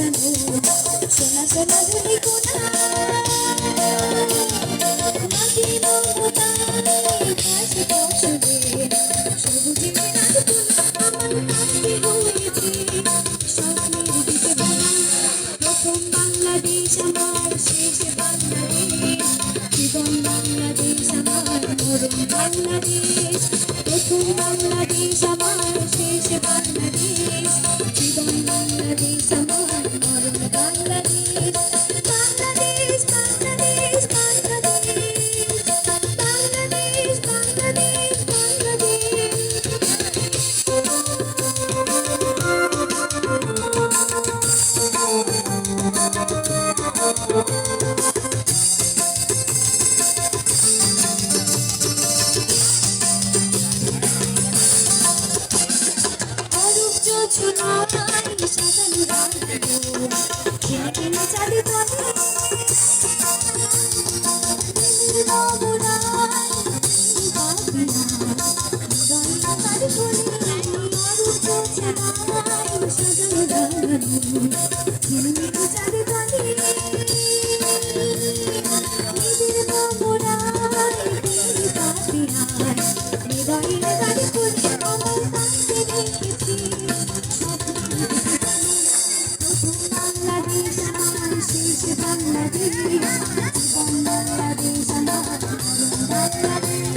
সাজানো সোনা সোনা ধুলি কোনা মাটি মমতায় ঘাসে ফসলে সবুজে মেঘার তুলা আমার মাটি হয়েছে স্বপ্নের দিকে বলা প্রথম বাংলাদেশ আমার শেষ বাংলাদেশ জীবন বাংলাদেশ আমার মরণ বাংলাদেশ প্রথম বাংলাদেশ আমার শেষ বাংলাদেশ জীবন বাংলাদেশ আমার মরণ বাংলাদেশ বাংলাদেশ বাংলাদেশ বাংলাদেশ বাংলাদেশ বাংলাদেশ ছোনায় সাজানো রাখবো কিনে কিনে চাঁদে তলে বাংলাদেশ আমার শেষ বাংলাদেশ জীবন বাংলাদেশ আমার বাংলাদেশ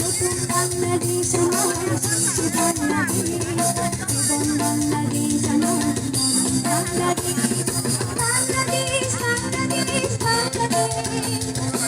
নতুন বাংলাদেশ আমার শেষ বাংলাদেশ জীবন বাংলাদেশ আমার বাংলাদেশ বাংলাদেশ বাংলাদেশ বাংলাদেশ